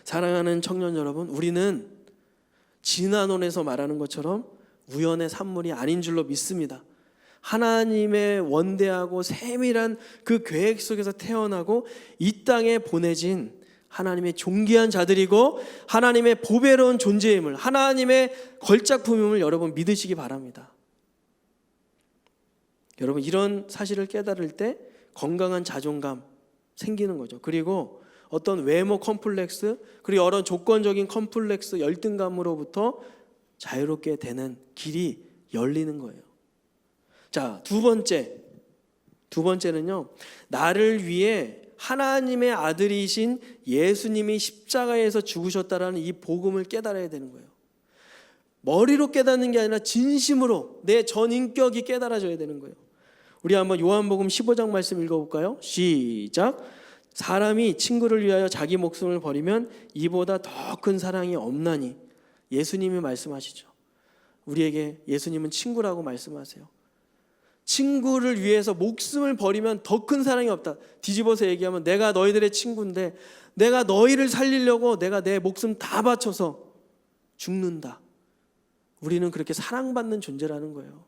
사랑하는 청년 여러분, 우리는 진화론에서 말하는 것처럼 우연의 산물이 아닌 줄로 믿습니다. 하나님의 원대하고 세밀한 그 계획 속에서 태어나고 이 땅에 보내진 하나님의 존귀한 자들이고 하나님의 보배로운 존재임을, 하나님의 걸작품임을 여러분 믿으시기 바랍니다. 여러분 이런 사실을 깨달을 때 건강한 자존감 생기는 거죠. 그리고 어떤 외모 컴플렉스, 그리고 여러 조건적인 컴플렉스, 열등감으로부터 자유롭게 되는 길이 열리는 거예요. 자, 두 번째는요, 나를 위해 하나님의 아들이신 예수님이 십자가에서 죽으셨다라는 이 복음을 깨달아야 되는 거예요. 머리로 깨닫는 게 아니라 진심으로 내 전인격이 깨달아져야 되는 거예요. 우리 한번 요한복음 15장 말씀 읽어볼까요? 시작. 사람이 친구를 위하여 자기 목숨을 버리면 이보다 더 큰 사랑이 없나니. 예수님이 말씀하시죠. 우리에게 예수님은 친구라고 말씀하세요. 친구를 위해서 목숨을 버리면 더 큰 사랑이 없다. 뒤집어서 얘기하면 내가 너희들의 친구인데 내가 너희를 살리려고 내가 내 목숨 다 바쳐서 죽는다. 우리는 그렇게 사랑받는 존재라는 거예요.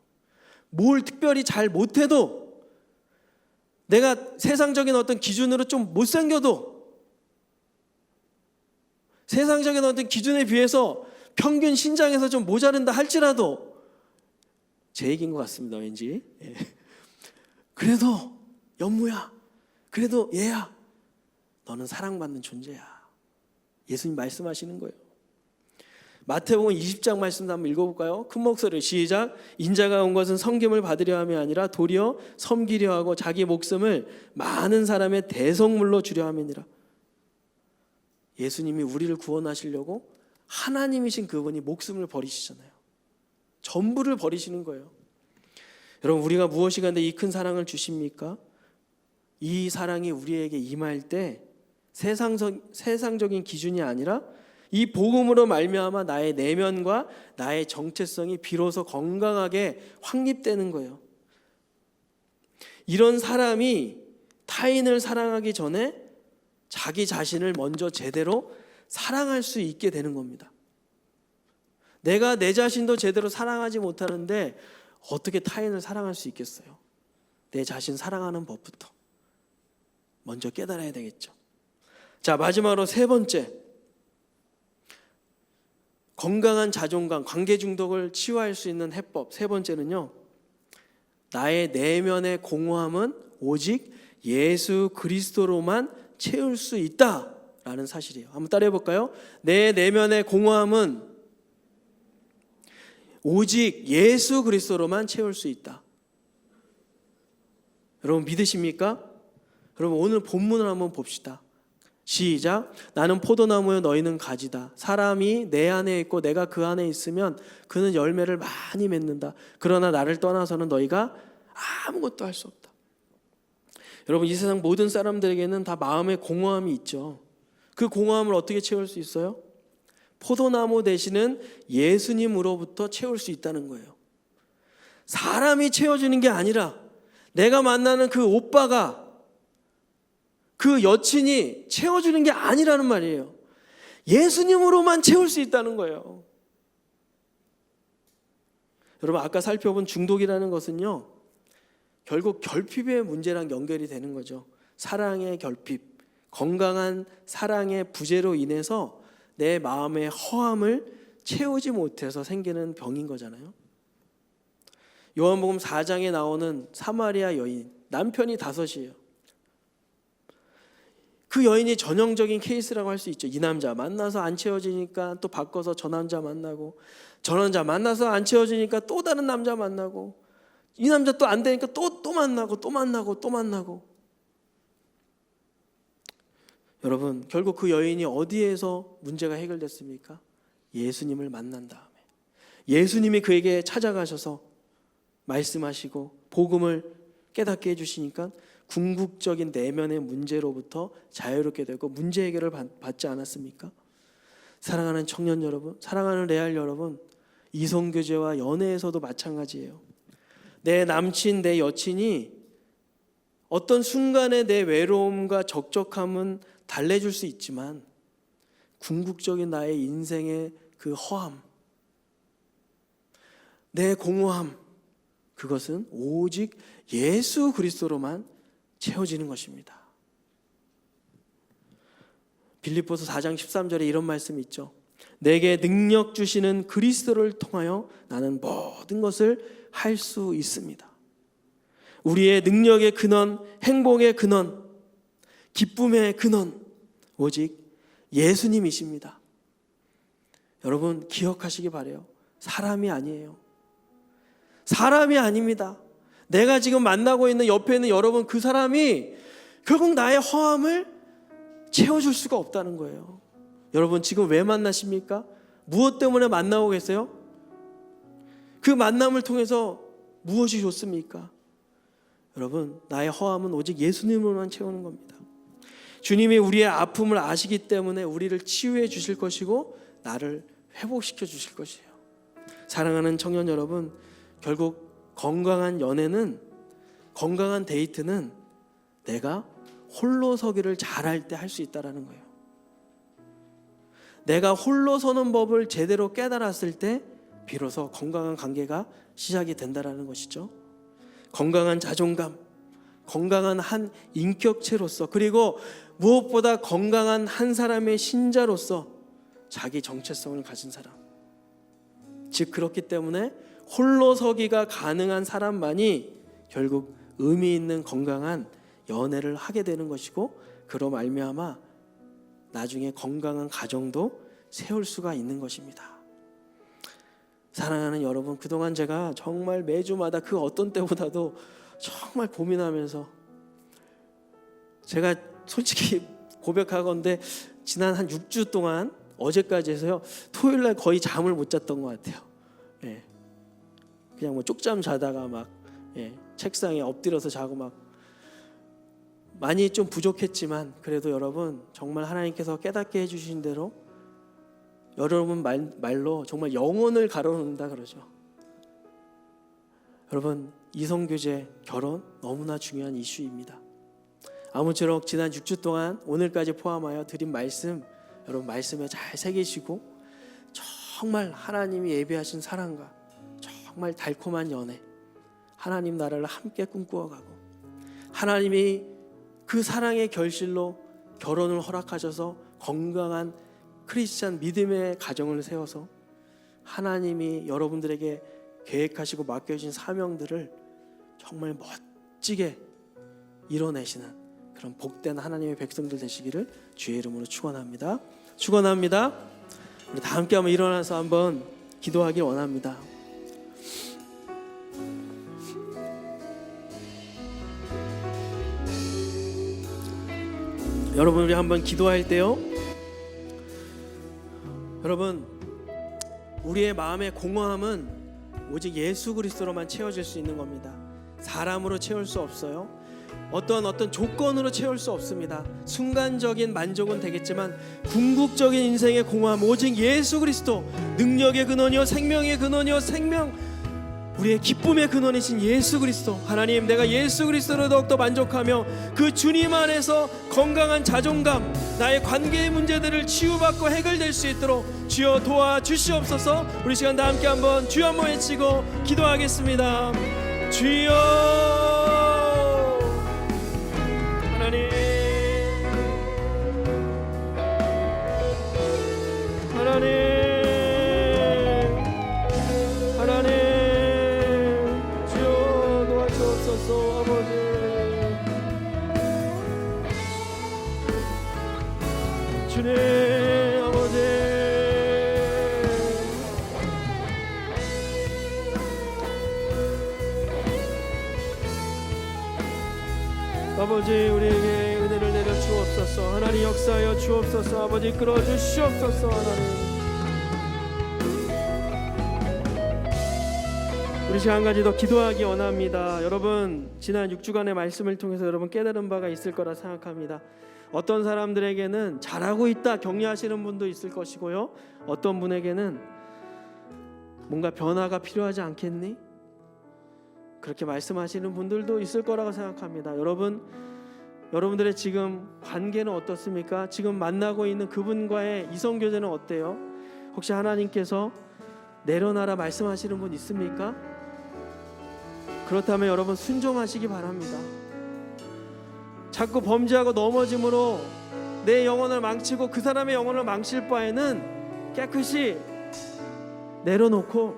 뭘 특별히 잘 못해도, 내가 세상적인 어떤 기준으로 좀 못생겨도, 세상적인 어떤 기준에 비해서 평균 신장에서 좀 모자른다 할지라도, 제 얘기인 것 같습니다 왠지. 그래도 연무야, 그래도 얘야, 너는 사랑받는 존재야. 예수님 말씀하시는 거예요. 마태복음 20장 말씀도 한번 읽어볼까요? 큰 목소리로 시작. 인자가 온 것은 섬김을 받으려 함이 아니라 도리어 섬기려 하고 자기 목숨을 많은 사람의 대속물로 주려 함이니라. 예수님이 우리를 구원하시려고 하나님이신 그분이 목숨을 버리시잖아요. 전부를 버리시는 거예요. 여러분 우리가 무엇이 간데 이 큰 사랑을 주십니까? 이 사랑이 우리에게 임할 때 세상적인 기준이 아니라 이 복음으로 말미암아 나의 내면과 나의 정체성이 비로소 건강하게 확립되는 거예요. 이런 사람이 타인을 사랑하기 전에 자기 자신을 먼저 제대로 사랑할 수 있게 되는 겁니다. 내가 내 자신도 제대로 사랑하지 못하는데 어떻게 타인을 사랑할 수 있겠어요? 내 자신 사랑하는 법부터 먼저 깨달아야 되겠죠. 자, 마지막으로 세 번째, 건강한 자존감, 관계 중독을 치유할 수 있는 해법. 세 번째는요, 나의 내면의 공허함은 오직 예수 그리스도로만 채울 수 있다라는 사실이에요. 한번 따라해 볼까요? 내 내면의 공허함은 오직 예수 그리스도로만 채울 수 있다. 여러분 믿으십니까? 여러분 오늘 본문을 한번 봅시다. 시작. 나는 포도나무요 너희는 가지다. 사람이 내 안에 있고 내가 그 안에 있으면 그는 열매를 많이 맺는다. 그러나 나를 떠나서는 너희가 아무것도 할 수 없다. 여러분 이 세상 모든 사람들에게는 다 마음의 공허함이 있죠. 그 공허함을 어떻게 채울 수 있어요? 포도나무 되시는 예수님으로부터 채울 수 있다는 거예요. 사람이 채워주는 게 아니라 내가 만나는 그 오빠가, 그 여친이 채워주는 게 아니라는 말이에요. 예수님으로만 채울 수 있다는 거예요. 여러분 아까 살펴본 중독이라는 것은요, 결국 결핍의 문제랑 연결이 되는 거죠. 사랑의 결핍, 건강한 사랑의 부재로 인해서 내 마음의 허함을 채우지 못해서 생기는 병인 거잖아요. 요한복음 4장에 나오는 사마리아 여인, 남편이 5이에요. 그 그 여인이 전형적인 케이스라고 할 수 있죠. 이 남자 만나서 안 채워지니까 또 바꿔서 저 남자 만나고, 저 남자 만나서 안 채워지니까 또 다른 남자 만나고, 이 남자 또 안 되니까 또 만나고 또 만나고 또 만나고. 여러분, 결국 그 여인이 어디에서 문제가 해결됐습니까? 예수님을 만난 다음에 예수님이 그에게 찾아가셔서 말씀하시고 복음을 깨닫게 해주시니까 궁극적인 내면의 문제로부터 자유롭게 되고 문제 해결을 받지 않았습니까? 사랑하는 청년 여러분, 사랑하는 레알 여러분, 이성교제와 연애에서도 마찬가지예요. 내 남친, 내 여친이 어떤 순간에 내 외로움과 적적함은 달래줄 수 있지만 궁극적인 나의 인생의 그 허함, 내 공허함, 그것은 오직 예수 그리스도로만 채워지는 것입니다. 빌립보서 4장 13절에 이런 말씀이 있죠. 내게 능력 주시는 그리스도를 통하여 나는 모든 것을 할 수 있습니다. 우리의 능력의 근원, 행복의 근원, 기쁨의 근원, 오직 예수님이십니다. 여러분 기억하시기 바라요. 사람이 아니에요. 사람이 아닙니다. 내가 지금 만나고 있는 옆에 있는 여러분, 그 사람이 결국 나의 허함을 채워줄 수가 없다는 거예요. 여러분 지금 왜 만나십니까? 무엇 때문에 만나고 계세요? 그 만남을 통해서 무엇이 좋습니까? 여러분, 나의 허함은 오직 예수님으로만 채우는 겁니다. 주님이 우리의 아픔을 아시기 때문에 우리를 치유해 주실 것이고 나를 회복시켜 주실 것이에요. 사랑하는 청년 여러분, 결국 건강한 연애는, 건강한 데이트는 내가 홀로 서기를 잘할 때 할 수 있다는 거예요. 내가 홀로 서는 법을 제대로 깨달았을 때 비로소 건강한 관계가 시작이 된다는 것이죠. 건강한 자존감, 건강한 한 인격체로서, 그리고 무엇보다 건강한 한 사람의 신자로서 자기 정체성을 가진 사람, 즉 그렇기 때문에 홀로 서기가 가능한 사람만이 결국 의미 있는 건강한 연애를 하게 되는 것이고, 그로 말미암아 나중에 건강한 가정도 세울 수가 있는 것입니다. 사랑하는 여러분, 그동안 제가 정말 매주마다 그 어떤 때보다도 정말 고민하면서, 제가 솔직히 고백하건대 지난 한 6주 동안 어제까지 해서요, 토요일날 거의 잠을 못 잤던 것 같아요. 예. 그냥 뭐 쪽잠 자다가 막 책상에 엎드려서 자고 막 많이 좀 부족했지만, 그래도 여러분 정말 하나님께서 깨닫게 해주신 대로 여러분 말로 정말 영혼을 가로놓는다 그러죠. 여러분, 이성교제, 결혼 너무나 중요한 이슈입니다. 아무쪼록 지난 6주 동안 오늘까지 포함하여 드린 말씀, 여러분 말씀에 잘 새기시고 정말 하나님이 예비하신 사랑과 정말 달콤한 연애, 하나님 나라를 함께 꿈꾸어가고 하나님이 그 사랑의 결실로 결혼을 허락하셔서 건강한 크리스찬 믿음의 가정을 세워서 하나님이 여러분들에게 계획하시고 맡겨주신 사명들을 정말 멋지게 이뤄내시는 그런 복된 하나님의 백성들 되시기를 주의 이름으로 축원합니다. 축원합니다. 우리 다 함께 한번 일어나서 한번 기도하길 원합니다. 여러분, 우리 한번 기도할 때요, 여러분, 우리의 마음의 공허함은 오직 예수 그리스도로만 채워질 수 있는 겁니다. 사람으로 채울 수 없어요. 어떤 조건으로 채울 수 없습니다. 순간적인 만족은 되겠지만 궁극적인 인생의 공허함, 오직 예수 그리스도, 능력의 근원이요 생명의 근원이요 우리의 기쁨의 근원이신 예수 그리스도, 하나님, 내가 예수 그리스도로 더욱더 만족하며 그 주님 안에서 건강한 자존감, 나의 관계의 문제들을 치유받고 해결될 수 있도록 주여 도와주시옵소서. 우리 시간 다 함께 한번 주여 한번 외치고 기도하겠습니다. 주여, 하나님, 주여 도와주옵소서. 아버지, 주님 아버지, 아버지 우리에게 은혜를 내려 주옵소서. 하나님 역사하여 주옵소서. 아버지 이끌어 주시옵소서. 하나님 우리 시간 가지 더 기도하기 원합니다. 여러분 지난 6주간의 말씀을 통해서 여러분 깨달은 바가 있을 거라 생각합니다. 어떤 사람들에게는 잘하고 있다 격려하시는 분도 있을 것이고요, 어떤 분에게는 뭔가 변화가 필요하지 않겠니? 그렇게 말씀하시는 분들도 있을 거라고 생각합니다. 여러분들의 지금 관계는 어떻습니까? 지금 만나고 있는 그분과의 이성교제는 어때요? 혹시 하나님께서 내려놔라 말씀하시는 분 있습니까? 그렇다면 여러분 순종하시기 바랍니다. 자꾸 범죄하고 넘어짐으로 내 영혼을 망치고 그 사람의 영혼을 망칠 바에는 깨끗이 내려놓고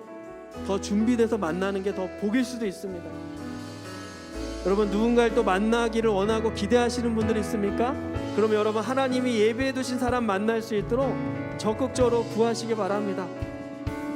더 준비돼서 만나는 게 더 복일 수도 있습니다. 여러분 누군가를 또 만나기를 원하고 기대하시는 분들이 있습니까? 그러면 여러분 하나님이 예비해 두신 사람 만날 수 있도록 적극적으로 구하시기 바랍니다.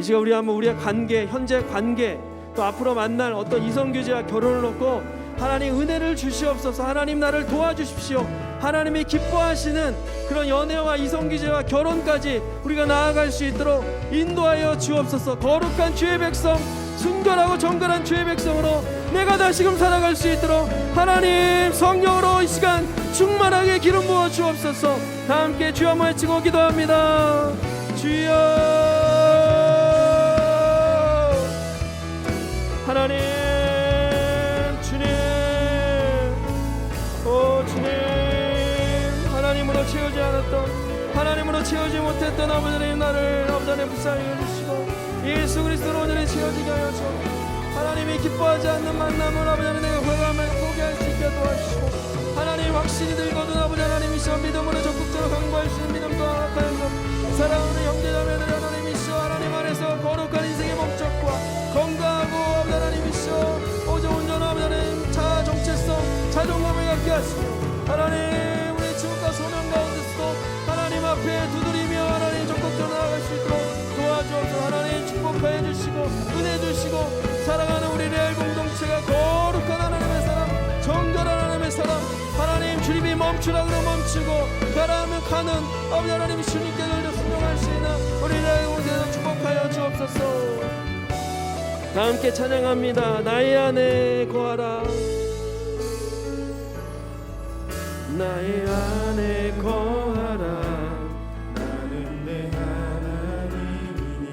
이 시간 우리 한번 우리의 관계, 현재 관계, 또 앞으로 만날 어떤 이성교제와 결혼을 놓고 하나님 은혜를 주시옵소서. 하나님 나를 도와주십시오. 하나님이 기뻐하시는 그런 연애와 이성교제와 결혼까지 우리가 나아갈 수 있도록 인도하여 주옵소서. 거룩한 주의 백성, 순결하고 정결한 주의 백성으로 내가 다시금 살아갈 수 있도록 하나님 성령으로 이 시간 충만하게 기름 부어 주옵소서. 다 함께 주여 한번 외치고 기도합니다. 주여 하나님, 주님, 오 주님, 하나님으로 채우지 않았던, 하나님으로 채우지 못했던 아버지 하나님 나를 아버지 하나님 불쌍히 여기시고 예수 그리스도로 오늘을 채워지게 하여 주옵소서. 하나님이 기뻐하지 않는 만남을 아버지 하나님 내가 포기할 수 있게 도와주시고 하나님 확신이 들거든 아버지 하나님이시여 믿음으로 적극적으로 강구할 수 있는 믿음과 악하여서 사랑하는 형제자매들 하나님이시여 하나님 안에서 거룩한 인생의 목적과 건강하고 아버지 하나님이시여 오직 온전한 아버지 하나님 자아 정체성 자존감을 갖게 하시고 하나님 우리 지옥과 소명 가운데서도 하나님 앞에 두드리며 하나님 적극적으로 나아갈 수 있도록 도와주옵소서. 하나님 축복하여 주시고 은혜 주시고 사랑하는 우리 레알 공동체가 거룩한 하나님의 사람, 정결한 하나님의 사람, 하나님 주님이 멈추라 그러면 멈추고 가라하면 가는 아버지 하나님 주님께 늘 순종할 수 있는 우리 레알 공동체를 축복하여 주옵소서. 다 함께 찬양합니다. 나의 안에 거하라, 나의 안에 거하라. 나는 내 하나님이니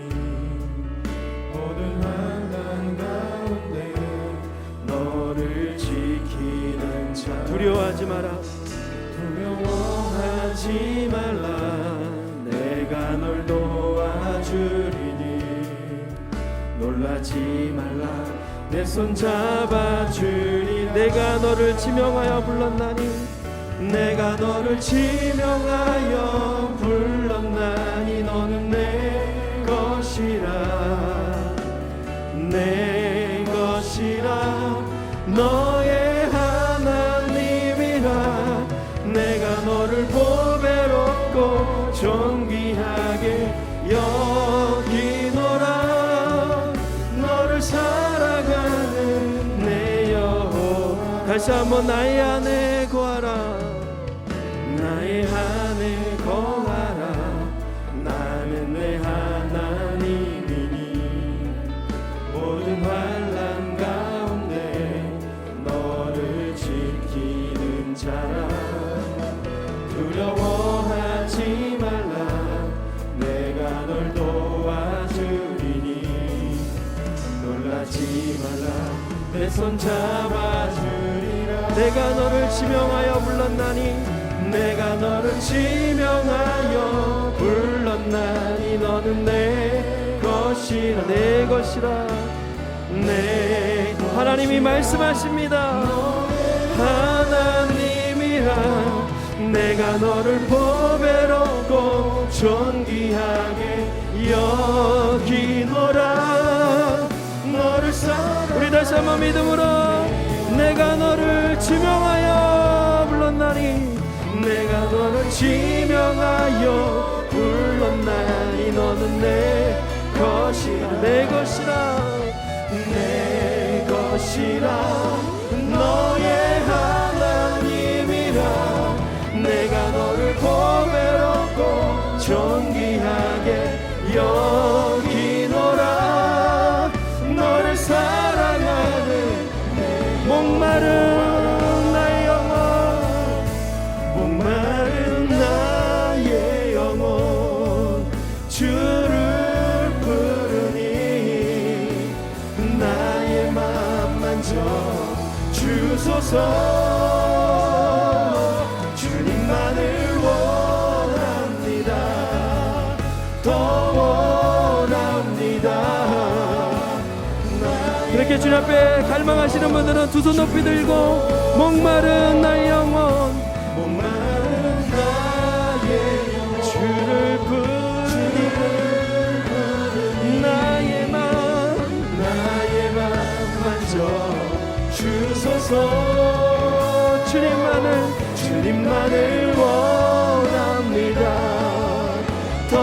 모든 환난 가운데 너를 지키는 자. 두려워하지 마라, 두려워하지 말라. 내가 널 도와주리니 놀라지 말라. 내 손 잡아주리. 내가 너를 지명하여 불렀나니, 내가 너를 지명하여 불렀나니 너는 내 것이라, 내 것이라. 너의 하나님이라. 내가 너를 보배롭고 존귀하게 여기노라. 너를 살아가는 내 영혼. 다시 한번 나의 안에 거하라, 나의 안에 거하라. 나는 내 하나님이니 모든 환난 가운데 너를 지키는 자라. 두려워하지 말라. 내가 널 도와주리니 놀라지 말라. 내 손 잡아주리라. 내가 너를 지명하여 불렀나니, 내가 너를 지명하여 불렀나니 너는 내 것이라, 내 것이라. 내 하나님이 말씀하십니다. 하나님이라. 내가 너를 보배롭고 존귀하게 여기노라. 너를 우리 다시 한번 믿음으로 내가 너를 지명하여 불렀나니, 내가 너를 지명하여 불렀나니 너는 내 것이라 내 것이라 내 것이라 너의 하나님이라 내가 너를 보배롭고 존귀하게 여기노라 너를 사랑하는 목마른 나의 영혼 목마른 나의 영혼 주를 부르니 나의 맘 만져 주소서 주님만을 원합니다 더 원합니다. 이렇게 주님 앞에 갈망하시는 분들은 두 손 높이 들고 목마른 나의 영혼 목마른 나의 영혼 주를 부르니 나의 맘 만져 주소서 주님만을 원합니다 더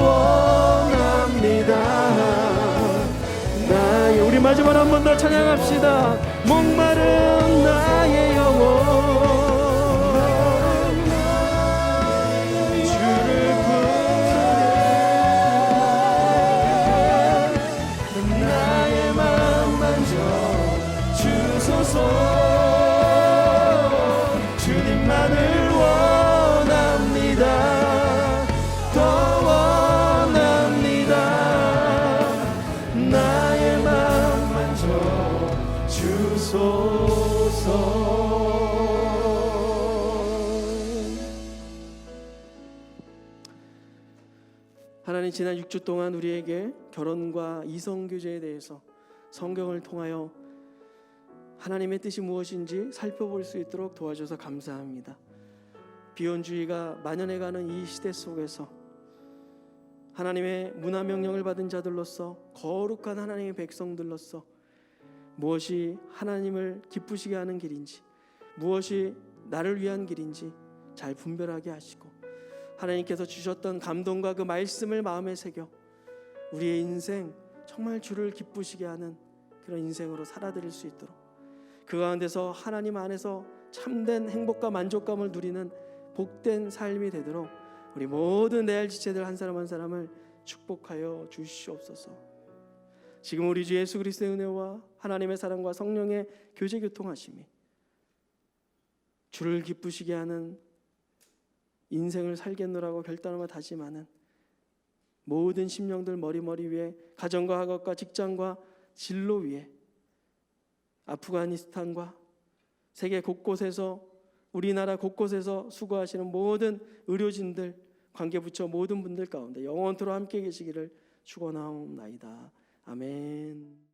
원합니다 나의 우리 마지막 한 번 더 찬양합시다 목마른 나의 영혼 주를 부르니 나의 맘 만져 주소서 주님만을 원합니다 더 원합니다 나의 맘 만져 주소서. 하나님 지난 6주 동안 우리에게 결혼과 이성교제에 대해서 성경을 통하여 하나님의 뜻이 무엇인지 살펴볼 수 있도록 도와줘서 감사합니다. 비혼주의가 만연해가는 이 시대 속에서 하나님의 문화명령을 받은 자들로서 거룩한 하나님의 백성들로서 무엇이 하나님을 기쁘시게 하는 길인지 무엇이 나를 위한 길인지 잘 분별하게 하시고 하나님께서 주셨던 감동과 그 말씀을 마음에 새겨 우리의 인생 정말 주를 기쁘시게 하는 그런 인생으로 살아드릴 수 있도록 그 가운데서 하나님 안에서 참된 행복과 만족감을 누리는 복된 삶이 되도록 우리 모든 레알 지체들 한 사람 한 사람을 축복하여 주시옵소서. 지금 우리 주 예수 그리스도의 은혜와 하나님의 사랑과 성령의 교제 교통하심이 주를 기쁘시게 하는 인생을 살겠노라고 결단하며 다짐하는 모든 심령들 머리 위에 가정과 학업과 직장과 진로 위에 아프가니스탄과 세계 곳곳에서 우리나라 곳곳에서 수고하시는 모든 의료진들 관계부처 모든 분들 가운데 영원토록 함께 계시기를 축원하옵나이다. 아멘.